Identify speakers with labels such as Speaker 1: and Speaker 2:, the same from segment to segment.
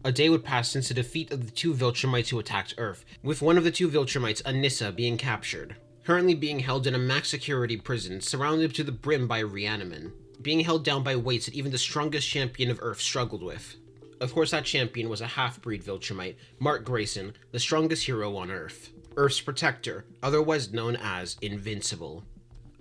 Speaker 1: A day would pass since the defeat of the two Viltrumites who attacked Earth, with one of the two Viltrumites, Anissa, being captured. Currently being held in a max security prison, surrounded to the brim by Reaniman, being held down by weights that even the strongest champion of Earth struggled with. Of course, that champion was a half-breed Viltrumite, Mark Grayson, the strongest hero on Earth. Earth's protector, otherwise known as Invincible.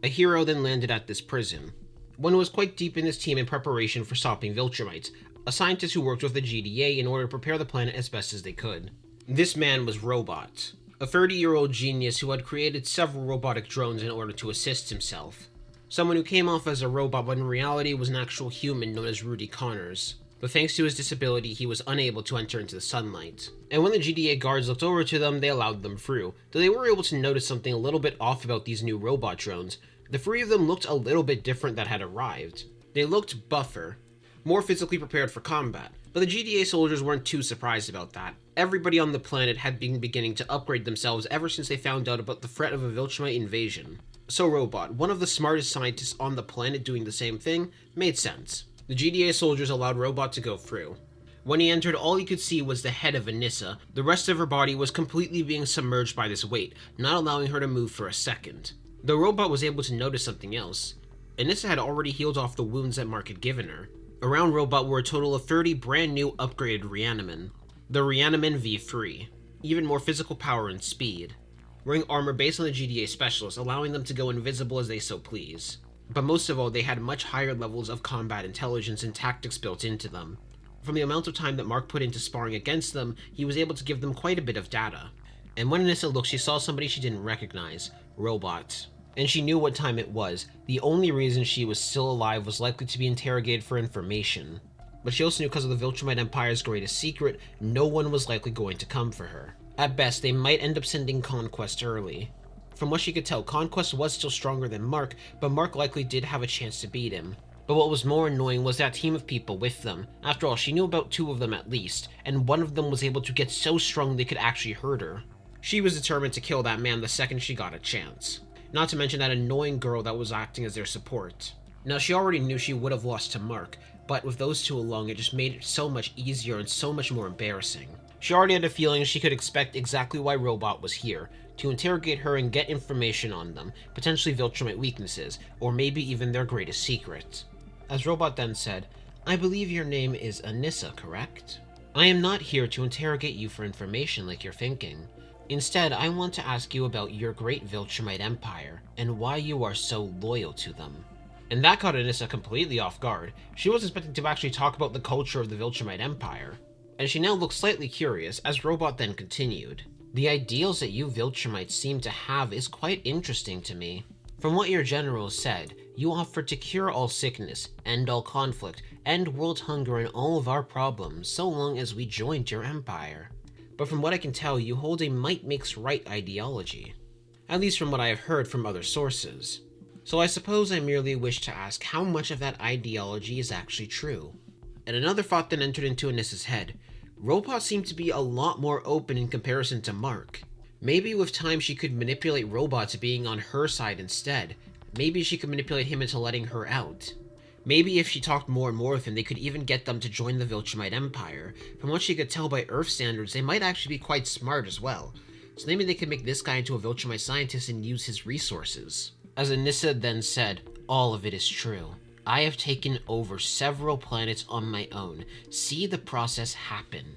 Speaker 1: A hero then landed at this prison. One who was quite deep in his team in preparation for stopping Viltrumites, a scientist who worked with the GDA in order to prepare the planet as best as they could. This man was Robot, a 30-year-old genius who had created several robotic drones in order to assist himself. Someone who came off as a robot but in reality was an actual human known as Rudy Connors. But thanks to his disability, he was unable to enter into the sunlight. And when the GDA guards looked over to them, they allowed them through, though they were able to notice something a little bit off about these new robot drones. The three of them looked a little bit different that had arrived. They looked buffer, more physically prepared for combat, but the GDA soldiers weren't too surprised about that. Everybody on the planet had been beginning to upgrade themselves ever since they found out about the threat of a Viltrumite invasion. So Robot, one of the smartest scientists on the planet doing the same thing, made sense. The GDA soldiers allowed Robot to go through. When he entered, all he could see was the head of Anissa. The rest of her body was completely being submerged by this weight, not allowing her to move for a second. The Robot was able to notice something else. Anissa had already healed off the wounds that Mark had given her. Around Robot were a total of 30 brand new upgraded Reaniman. The Reaniman V3. Even more physical power and speed. Wearing armor based on the GDA specialists, allowing them to go invisible as they so please. But most of all, they had much higher levels of combat intelligence and tactics built into them. From the amount of time that Mark put into sparring against them, he was able to give them quite a bit of data. And when Anissa looked, she saw somebody she didn't recognize. Robot. And she knew what time it was. The only reason she was still alive was likely to be interrogated for information. But she also knew because of the Viltrumite Empire's greatest secret, no one was likely going to come for her. At best, they might end up sending Conquest early. From what she could tell, Conquest was still stronger than Mark, but Mark likely did have a chance to beat him. But what was more annoying was that team of people with them. After all, she knew about two of them at least, and one of them was able to get so strong they could actually hurt her. She was determined to kill that man the second she got a chance. Not to mention that annoying girl that was acting as their support. Now, she already knew she would have lost to Mark, but with those two along, it just made it so much easier and so much more embarrassing. She already had a feeling she could expect exactly why Robot was here, to interrogate her and get information on them, potentially Viltrumite weaknesses, or maybe even their greatest secret. As Robot then said, "I believe your name is Anissa, correct? I am not here to interrogate you for information like you're thinking. Instead, I want to ask you about your great Viltrumite Empire, and why you are so loyal to them." And that caught Anissa completely off guard. She was expecting to actually talk about the culture of the Viltrumite Empire. And she now looked slightly curious, as Robot then continued. "The ideals that you Viltrumites seem to have is quite interesting to me. From what your general said, you offered to cure all sickness, end all conflict, end world hunger and all of our problems, so long as we joined your empire. But from what I can tell, you hold a might makes right ideology. At least from what I have heard from other sources. So I suppose I merely wish to ask how much of that ideology is actually true." And another thought then entered into Anissa's head. Robot seemed to be a lot more open in comparison to Mark. Maybe with time she could manipulate Robot to being on her side instead. Maybe she could manipulate him into letting her out. Maybe if she talked more and more with him, they could even get them to join the Viltrumite Empire. From what she could tell by Earth standards, they might actually be quite smart as well. So maybe they could make this guy into a Viltrumite scientist and use his resources. As Anissa then said, "All of it is true. I have taken over several planets on my own. See the process happen.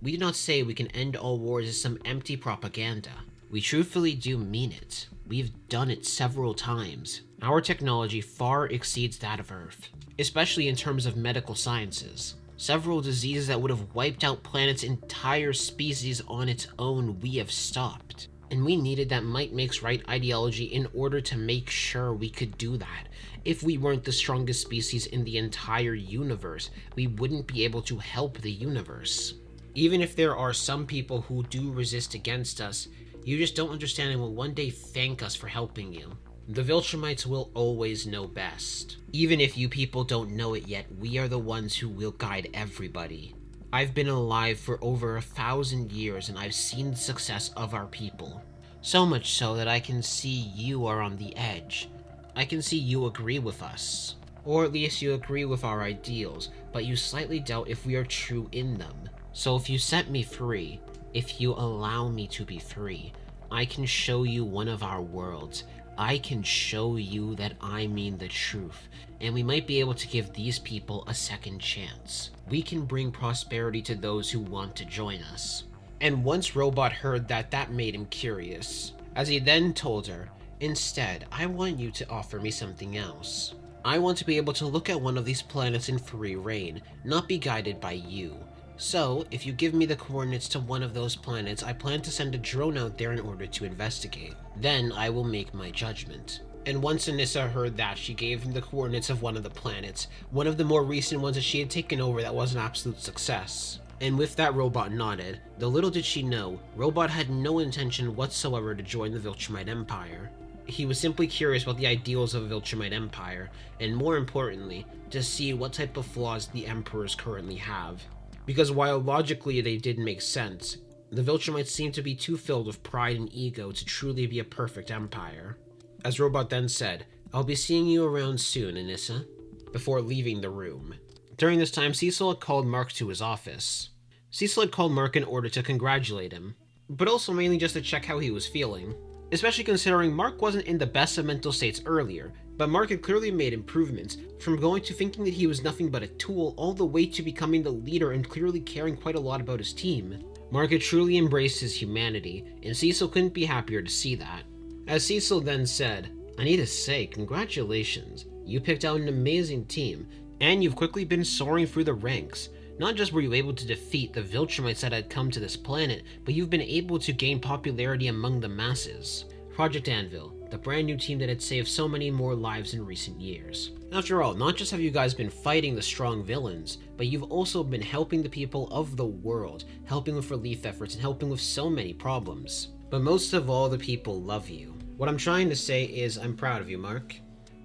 Speaker 1: We do not say we can end all wars as some empty propaganda. We truthfully do mean it. We've done it several times. Our technology far exceeds that of Earth, especially in terms of medical sciences. Several diseases that would have wiped out planets' entire species on its own, we have stopped. And we needed that might makes right ideology in order to make sure we could do that. If we weren't the strongest species in the entire universe, we wouldn't be able to help the universe. Even if there are some people who do resist against us, you just don't understand and will one day thank us for helping you. The Viltrumites will always know best. Even if you people don't know it yet, we are the ones who will guide everybody. I've been alive for over 1,000 years and I've seen the success of our people. So much so that I can see you are on the edge. I can see you agree with us. Or at least you agree with our ideals, but you slightly doubt if we are true in them. So if you set me free, if you allow me to be free, I can show you one of our worlds. I can show you that I mean the truth, and we might be able to give these people a second chance. We can bring prosperity to those who want to join us. And once Robot heard that, that made him curious, as he then told her, instead, I want you to offer me something else. I want to be able to look at one of these planets in free reign, not be guided by you. So, if you give me the coordinates to one of those planets, I plan to send a drone out there in order to investigate. Then I will make my judgment. And once Anissa heard that, she gave him the coordinates of one of the planets, one of the more recent ones that she had taken over that was an absolute success. And with that, Robot nodded, though little did she know, Robot had no intention whatsoever to join the Viltrumite Empire. He was simply curious about the ideals of a Viltrumite Empire, and more importantly, to see what type of flaws the Emperors currently have. Because while logically they did make sense, the Viltrumites seemed to be too filled with pride and ego to truly be a perfect empire. As Robot then said, I'll be seeing you around soon, Anissa, before leaving the room. During this time, Cecil had called Mark to his office. Cecil had called Mark in order to congratulate him, but also mainly just to check how he was feeling. Especially considering Mark wasn't in the best of mental states earlier, but Mark had clearly made improvements, from going to thinking that he was nothing but a tool all the way to becoming the leader and clearly caring quite a lot about his team. Mark had truly embraced his humanity, and Cecil couldn't be happier to see that. As Cecil then said, I need to say, congratulations. You picked out an amazing team, and you've quickly been soaring through the ranks. Not just were you able to defeat the Viltrumites that had come to this planet, but you've been able to gain popularity among the masses. Project Anvil, the brand new team that had saved so many more lives in recent years. After all, not just have you guys been fighting the strong villains, but you've also been helping the people of the world, helping with relief efforts and helping with so many problems. But most of all, the people love you. What I'm trying to say is I'm proud of you, Mark.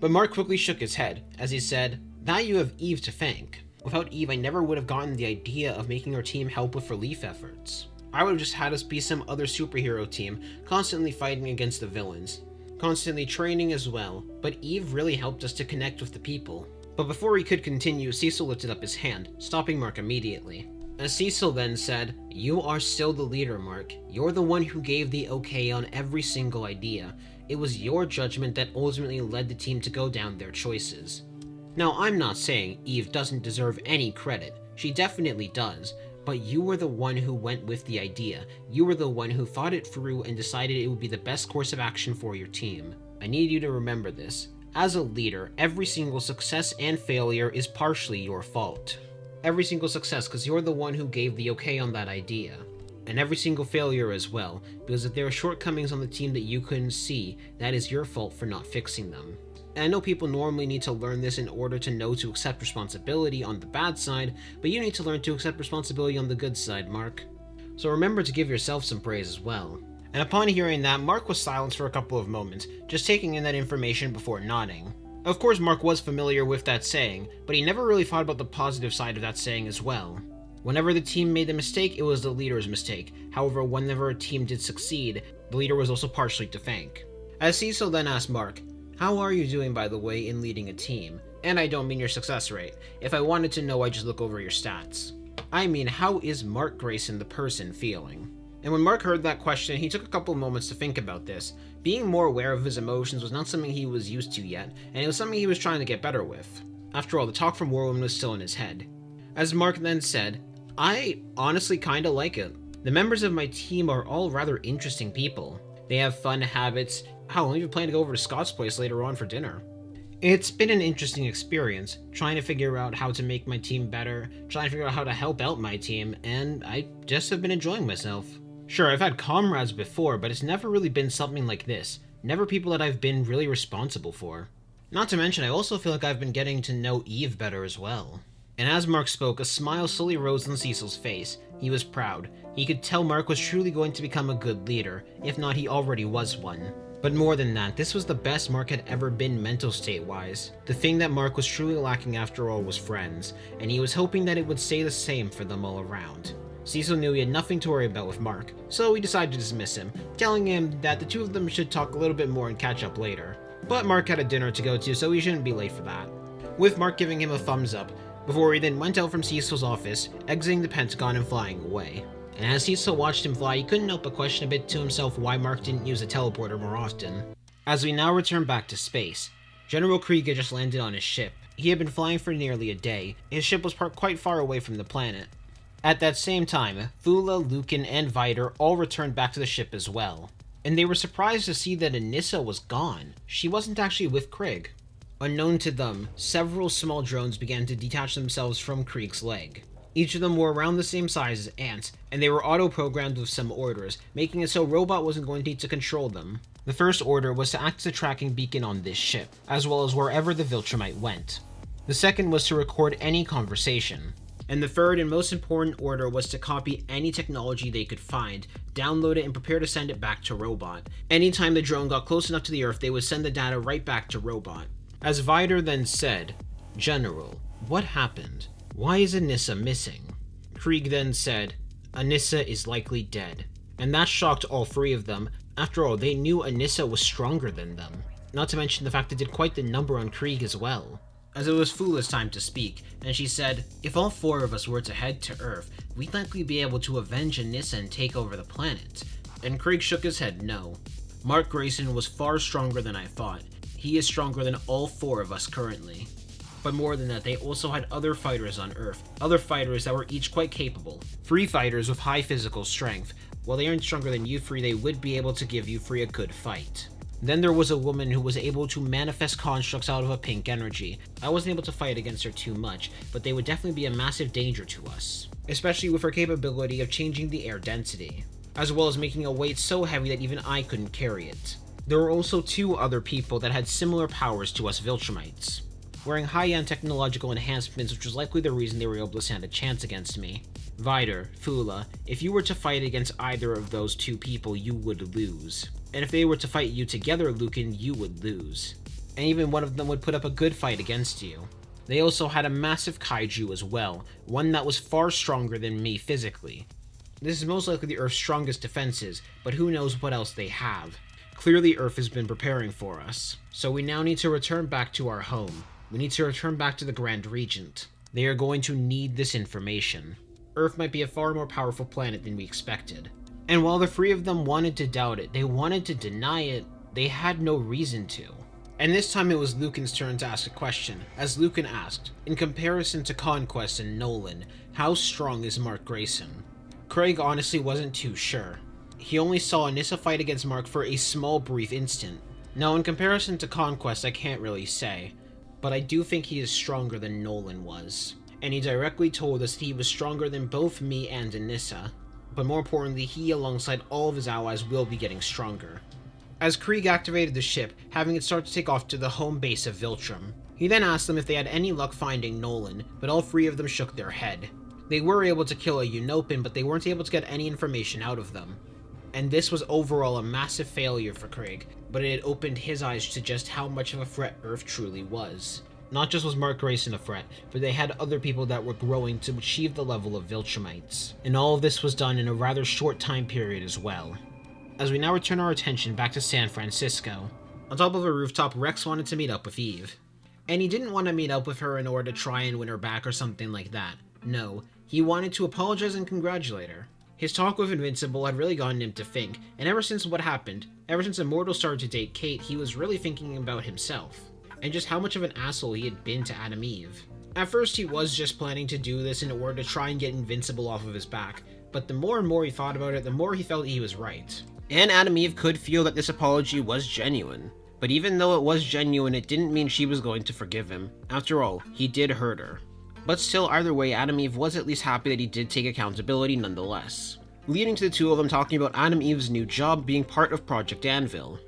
Speaker 1: But Mark quickly shook his head, as he said, that you have Eve to thank. Without Eve, I never would have gotten the idea of making our team help with relief efforts. I would have just had us be some other superhero team, constantly fighting against the villains, constantly training as well, but Eve really helped us to connect with the people. But before he could continue, Cecil lifted up his hand, stopping Mark immediately. As Cecil then said, you are still the leader, Mark. You're the one who gave the okay on every single idea. It was your judgment that ultimately led the team to go down their choices. Now, I'm not saying Eve doesn't deserve any credit. She definitely does. But you were the one who went with the idea. You were the one who thought it through and decided it would be the best course of action for your team. I need you to remember this. As a leader, every single success and failure is partially your fault. Every single success, because you're the one who gave the okay on that idea. And every single failure as well, because if there are shortcomings on the team that you couldn't see, that is your fault for not fixing them. And I know people normally need to learn this in order to know to accept responsibility on the bad side, but you need to learn to accept responsibility on the good side, Mark. So remember to give yourself some praise as well. And upon hearing that, Mark was silenced for a couple of moments, just taking in that information before nodding. Of course, Mark was familiar with that saying, but he never really thought about the positive side of that saying as well. Whenever the team made a mistake, it was the leader's mistake. However, whenever a team did succeed, the leader was also partially to thank. As Cecil then asked Mark, how are you doing, by the way, in leading a team? And I don't mean your success rate. If I wanted to know, I'd just look over your stats. I mean, how is Mark Grayson the person feeling? And when Mark heard that question, he took a couple moments to think about this. Being more aware of his emotions was not something he was used to yet, and it was something he was trying to get better with. After all, the talk from Whirlwind was still in his head. As Mark then said, I honestly kinda like it. The members of my team are all rather interesting people. They have fun habits. Hell, I even plan to go over to Scott's place later on for dinner. It's been an interesting experience, trying to figure out how to make my team better, trying to figure out how to help out my team, and I just have been enjoying myself. Sure, I've had comrades before, but it's never really been something like this. Never people that I've been really responsible for. Not to mention, I also feel like I've been getting to know Eve better as well. And as Mark spoke, a smile slowly rose on Cecil's face. He was proud. He could tell Mark was truly going to become a good leader, if not he already was one. But more than that, this was the best Mark had ever been mental state-wise. The thing that Mark was truly lacking after all was friends, and he was hoping that it would stay the same for them all around. Cecil knew he had nothing to worry about with Mark, so he decided to dismiss him, telling him that the two of them should talk a little bit more and catch up later. But Mark had a dinner to go to, so he shouldn't be late for that. With Mark giving him a thumbs up, before he then went out from Cecil's office, exiting the Pentagon and flying away. And as Cecil watched him fly, he couldn't help but question a bit to himself why Mark didn't use a teleporter more often. As we now return back to space, General Krieg had just landed on his ship. He had been flying for nearly a day. His ship was parked quite far away from the planet. At that same time, Fula, Lucan, and Vider all returned back to the ship as well. And they were surprised to see that Anissa was gone. She wasn't actually with Krieg. Unknown to them, several small drones began to detach themselves from Krieg's leg. Each of them were around the same size as ants, and they were auto-programmed with some orders, making it so Robot wasn't going to need to control them. The first order was to act as a tracking beacon on this ship, as well as wherever the Viltrumite went. The second was to record any conversation. And the third and most important order was to copy any technology they could find, download it, and prepare to send it back to Robot. Anytime the drone got close enough to the Earth, they would send the data right back to Robot. As Vider then said, "General, what happened? Why is Anissa missing?" Krieg then said, "Anissa is likely dead." And that shocked all three of them. After all, they knew Anissa was stronger than them. Not to mention the fact it did quite the number on Krieg as well. As it was Fula's time to speak, and she said, "If all four of us were to head to Earth, we'd likely be able to avenge Anissa and take over the planet." And Krieg shook his head no. Mark Grayson was far stronger than I thought. He is stronger than all four of us currently. But more than that, they also had other fighters on Earth, other fighters that were each quite capable. 3 fighters with high physical strength. While they aren't stronger than you 3, they would be able to give you 3 a good fight. Then there was a woman who was able to manifest constructs out of a pink energy. I wasn't able to fight against her too much, but they would definitely be a massive danger to us. Especially with her capability of changing the air density, as well as making a weight so heavy that even I couldn't carry it. There were also 2 other people that had similar powers to us Viltrumites, wearing high-end technological enhancements, which was likely the reason they were able to stand a chance against me. Vider, Fula, if you were to fight against either of those 2 people, you would lose. And if they were to fight you together, Lucan, you would lose. And even one of them would put up a good fight against you. They also had a massive kaiju as well, one that was far stronger than me physically. This is most likely the Earth's strongest defenses, but who knows what else they have. Clearly Earth has been preparing for us. So we now need to return back to our home. We need to return back to the Grand Regent. They are going to need this information. Earth might be a far more powerful planet than we expected. And while the 3 of them wanted to doubt it, they wanted to deny it, they had no reason to. And this time it was Lucan's turn to ask a question, as Lucan asked, in comparison to Conquest and Nolan, how strong is Mark Grayson? Krieg honestly wasn't too sure. He only saw Anissa fight against Mark for a small brief instant. Now in comparison to Conquest I can't really say, but I do think he is stronger than Nolan was. And he directly told us that he was stronger than both me and Anissa. But more importantly, he alongside all of his allies will be getting stronger. As Krieg activated the ship, having it start to take off to the home base of Viltrum, he then asked them if they had any luck finding Nolan, but all 3 of them shook their head. They were able to kill a Unopin, but they weren't able to get any information out of them. And this was overall a massive failure for Krieg, but it had opened his eyes to just how much of a threat Earth truly was. Not just was Mark Grayson a threat, but they had other people that were growing to achieve the level of Viltrumites. And all of this was done in a rather short time period as well. As we now return our attention back to San Francisco. On top of a rooftop, Rex wanted to meet up with Eve. And he didn't want to meet up with her in order to try and win her back or something like that. No, he wanted to apologize and congratulate her. His talk with Invincible had really gotten him to think, and ever since what happened, ever since Immortal started to date Kate, he was really thinking about himself, and just how much of an asshole he had been to Adam Eve. At first he was just planning to do this in order to try and get Invincible off of his back, but the more and more he thought about it, the more he felt he was right. And Adam Eve could feel that this apology was genuine. But even though it was genuine, it didn't mean she was going to forgive him. After all, he did hurt her. But still, either way, Adam Eve was at least happy that he did take accountability nonetheless. Leading to the 2 of them talking about Adam Eve's new job being part of Project Anvil.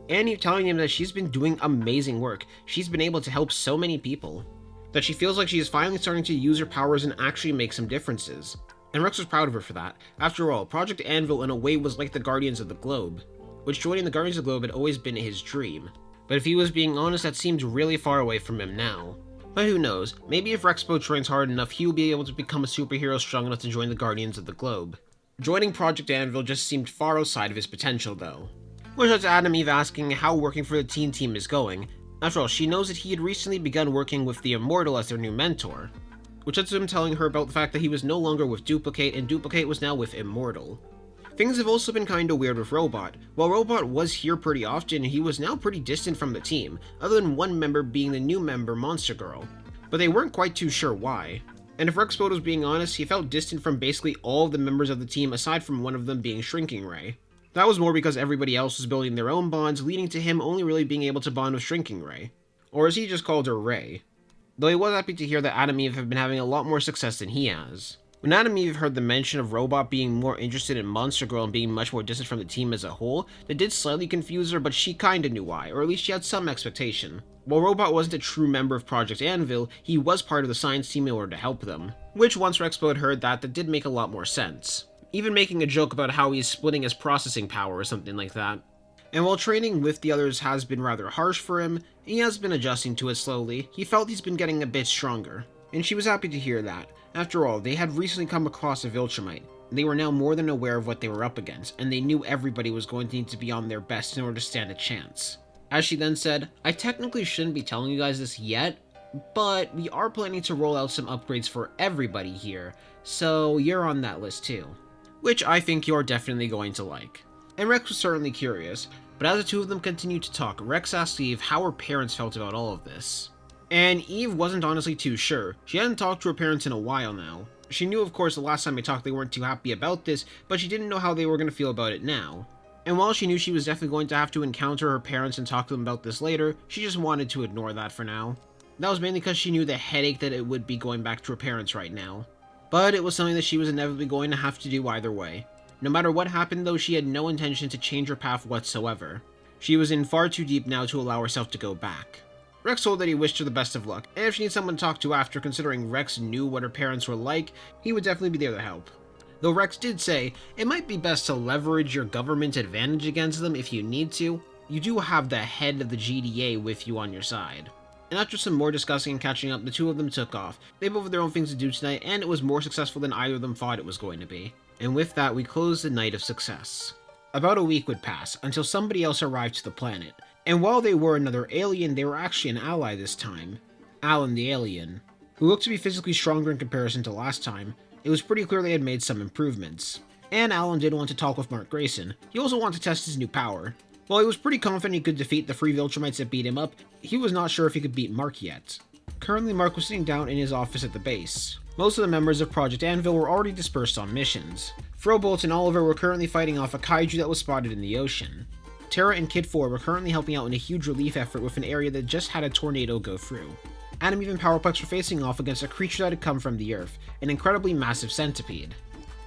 Speaker 1: And Eve telling him that she's been doing amazing work. She's been able to help so many people. That she feels like she is finally starting to use her powers and actually make some differences. And Rex was proud of her for that. After all, Project Anvil in a way was like the Guardians of the Globe, which joining the Guardians of the Globe had always been his dream. But if he was being honest, that seemed really far away from him now. But who knows, maybe if Rexpo trains hard enough, he will be able to become a superhero strong enough to join the Guardians of the Globe. Joining Project Anvil just seemed far outside of his potential though. Which led to Adam Eve asking how working for the teen team is going. After all, she knows that he had recently begun working with the Immortal as their new mentor. which led to him telling her about the fact that he was no longer with Duplicate and Duplicate was now with Immortal. Things have also been kinda weird with Robot. While Robot was here pretty often, he was now pretty distant from the team, other than one member being the new member, Monster Girl. But they weren't quite too sure why. And if Rexpode was being honest, he felt distant from basically all of the members of the team aside from one of them being Shrinking Ray. That was more because everybody else was building their own bonds, leading to him only really being able to bond with Shrinking Ray. Or as he just called her, Ray. Though he was happy to hear that Adam Eve have been having a lot more success than he has. When Adam Eve heard the mention of Robot being more interested in Monster Girl and being much more distant from the team as a whole, that did slightly confuse her, but she kinda knew why, or at least she had some expectation. While Robot wasn't a true member of Project Anvil, he was part of the science team in order to help them. Which, once Rexpode heard that did make a lot more sense. Even making a joke about how he's splitting his processing power or something like that. And while training with the others has been rather harsh for him, he has been adjusting to it slowly. He felt he's been getting a bit stronger. And she was happy to hear that. After all, they had recently come across a Viltrumite. They were now more than aware of what they were up against, and they knew everybody was going to need to be on their best in order to stand a chance. As she then said, I technically shouldn't be telling you guys this yet, but we are planning to roll out some upgrades for everybody here, so you're on that list too. Which I think you're definitely going to like. And Rex was certainly curious, but as the two of them continued to talk, Rex asked Eve how her parents felt about all of this. And Eve wasn't honestly too sure. She hadn't talked to her parents in a while now. She knew, of course, the last time they talked they weren't too happy about this, but she didn't know how they were going to feel about it now. And while she knew she was definitely going to have to encounter her parents and talk to them about this later, she just wanted to ignore that for now. That was mainly because she knew the headache that it would be going back to her parents right now. But it was something that she was inevitably going to have to do either way. No matter what happened though, she had no intention to change her path whatsoever. She was in far too deep now to allow herself to go back. Rex told that he wished her the best of luck, and if she needs someone to talk to after, considering Rex knew what her parents were like, he would definitely be there to help. Though Rex did say, it might be best to leverage your government advantage against them if you need to. You do have the head of the GDA with you on your side. And after some more discussing and catching up, the two of them took off. They both had their own things to do tonight, and it was more successful than either of them thought it was going to be. And with that, we closed the night of success. About a week would pass, until somebody else arrived to the planet. And while they were another alien, they were actually an ally this time. Alan the alien, who looked to be physically stronger in comparison to last time. It was pretty clear they had made some improvements. And Alan did want to talk with Mark Grayson. He also wanted to test his new power. While he was pretty confident he could defeat the 3 Viltrumites that beat him up, he was not sure if he could beat Mark yet. Currently, Mark was sitting down in his office at the base. Most of the members of Project Anvil were already dispersed on missions. Frobolt and Oliver were currently fighting off a kaiju that was spotted in the ocean. Terra and Kid 4 were currently helping out in a huge relief effort with an area that just had a tornado go through. Adam Eve and Powerplex were facing off against a creature that had come from the Earth, an incredibly massive centipede.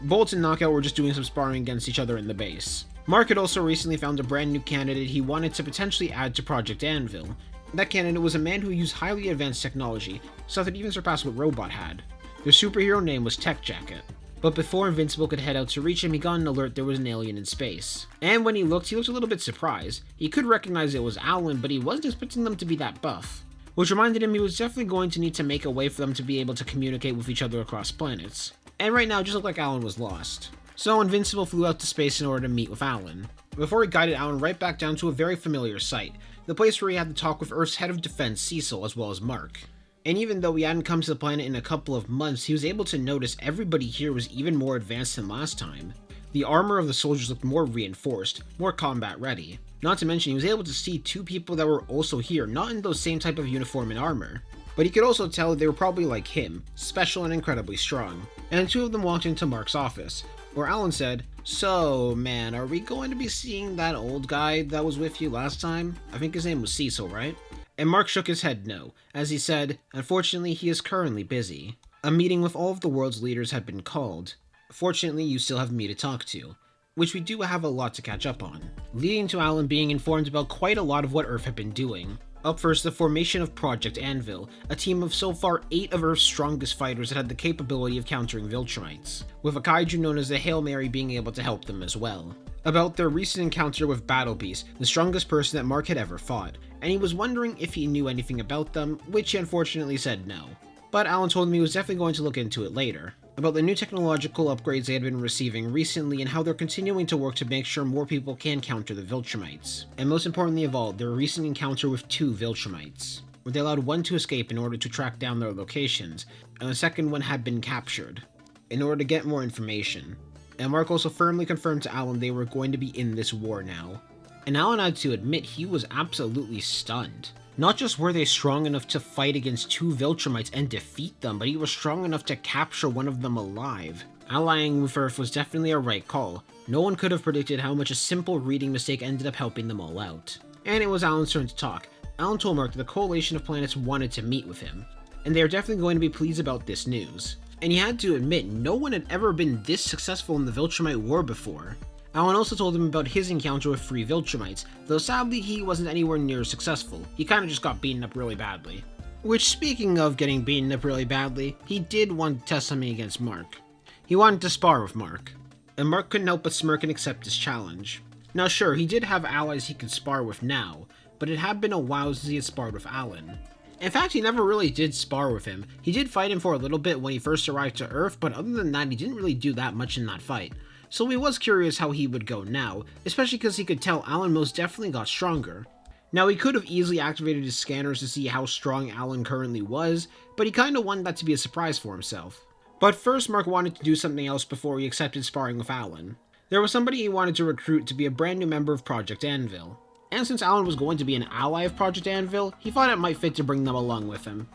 Speaker 1: Bolt and Knockout were just doing some sparring against each other in the base. Mark had also recently found a brand new candidate he wanted to potentially add to Project Anvil. That candidate was a man who used highly advanced technology, stuff that even surpassed what Robot had. Their superhero name was Tech Jacket. But before Invincible could head out to reach him, he got an alert there was an alien in space. And when he looked a little bit surprised. He could recognize it was Alan, but he wasn't expecting them to be that buff. Which reminded him he was definitely going to need to make a way for them to be able to communicate with each other across planets. And right now, it just looked like Alan was lost. So Invincible flew out to space in order to meet with Alan. Before he guided Alan right back down to a very familiar site, the place where he had to talk with Earth's head of defense, Cecil, as well as Mark. And even though he hadn't come to the planet in a couple of months, he was able to notice everybody here was even more advanced than last time. The armor of the soldiers looked more reinforced, more combat ready. Not to mention, he was able to see 2 people that were also here, not in those same type of uniform and armor. But he could also tell they were probably like him, special and incredibly strong. And the 2 of them walked into Mark's office, where Alan said, "So, man, are we going to be seeing that old guy that was with you last time? I think his name was Cecil, right?" And Mark shook his head no, as he said, "Unfortunately, he is currently busy. A meeting with all of the world's leaders had been called. Fortunately, you still have me to talk to." Which we do have a lot to catch up on, leading to Alan being informed about quite a lot of what Earth had been doing. Up first, the formation of Project Anvil, a team of so far 8 of Earth's strongest fighters that had the capability of countering Viltrumites, with a kaiju known as the Hail Mary being able to help them as well. About their recent encounter with Battle Beast, the strongest person that Mark had ever fought, and he was wondering if he knew anything about them, which he unfortunately said no. But Alan told him he was definitely going to look into it later. About the new technological upgrades they had been receiving recently and how they're continuing to work to make sure more people can counter the Viltrumites. And most importantly of all, their recent encounter with 2 Viltrumites. where they allowed one to escape in order to track down their locations, and the second one had been captured, in order to get more information. And Mark also firmly confirmed to Alan they were going to be in this war now. And Alan had to admit he was absolutely stunned. Not just were they strong enough to fight against 2 Viltrumites and defeat them, but he was strong enough to capture one of them alive. Allying with Earth was definitely a right call. No one could have predicted how much a simple reading mistake ended up helping them all out. And it was Alan's turn to talk. Alan told Mark that the coalition of planets wanted to meet with him, and they are definitely going to be pleased about this news. And he had to admit, no one had ever been this successful in the Viltrumite War before. Alan also told him about his encounter with 3 Viltrumites, though sadly he wasn't anywhere near successful. He kinda just got beaten up really badly. Which, speaking of getting beaten up really badly, he did want to test something against Mark. He wanted to spar with Mark, and Mark couldn't help but smirk and accept his challenge. Now sure, he did have allies he could spar with now, but it had been a while since he had sparred with Alan. In fact, he never really did spar with him. He did fight him for a little bit when he first arrived to Earth, but other than that, he didn't really do that much in that fight. So he was curious how he would go now, especially because he could tell Alan most definitely got stronger. Now he could have easily activated his scanners to see how strong Alan currently was, but he kinda wanted that to be a surprise for himself. But first, Mark wanted to do something else before he accepted sparring with Alan. There was somebody he wanted to recruit to be a brand new member of Project Anvil. And since Alan was going to be an ally of Project Anvil, he thought it might fit to bring them along with him.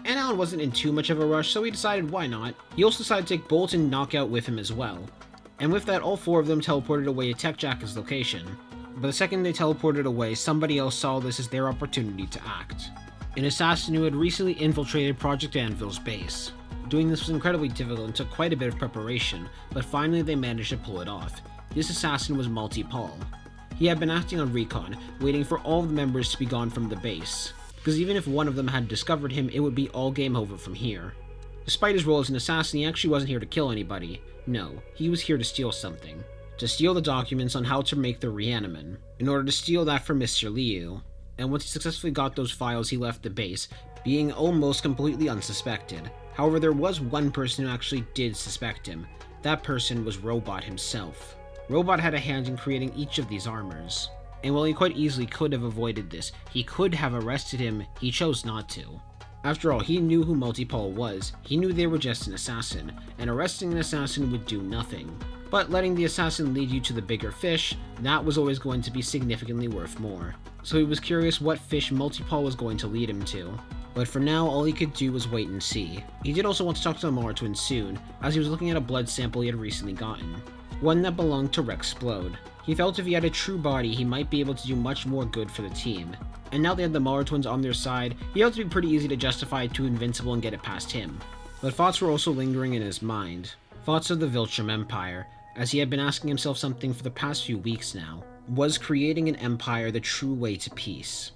Speaker 1: And Alan wasn't in too much of a rush, so he decided why not. He also decided to take Bolt and Knockout with him as well. And with that, all 4 of them teleported away to Tech Jack's location. But the second they teleported away, somebody else saw this as their opportunity to act. An assassin who had recently infiltrated Project Anvil's base. Doing this was incredibly difficult and took quite a bit of preparation, but finally they managed to pull it off. This assassin was Multi-Paul. He had been acting on recon, waiting for all of the members to be gone from the base, because even if one of them had discovered him, it would be all game over from here. Despite his role as an assassin, he actually wasn't here to kill anybody. No, he was here to steal something. To steal the documents on how to make the reaniman, in order to steal that from Mr. Liu. And once he successfully got those files, he left the base, being almost completely unsuspected. However, there was one person who actually did suspect him. That person was Robot himself. Robot had a hand in creating each of these armors. And while he quite easily could have avoided this, he could have arrested him, he chose not to. After all, he knew who Multi-Paul was. He knew they were just an assassin, and arresting an assassin would do nothing. But letting the assassin lead you to the bigger fish, that was always going to be significantly worth more. So he was curious what fish Multi-Paul was going to lead him to. But for now, all he could do was wait and see. He did also want to talk to the Mara-twins soon, as he was looking at a blood sample he had recently gotten. One that belonged to Rexplode. He felt if he had a true body, he might be able to do much more good for the team. And now they had the Mara-twins on their side, he felt it to be pretty easy to justify it to Invincible and get it past him. But thoughts were also lingering in his mind. Thoughts of the Viltrum Empire, as he had been asking himself something for the past few weeks now. Was creating an empire the true way to peace?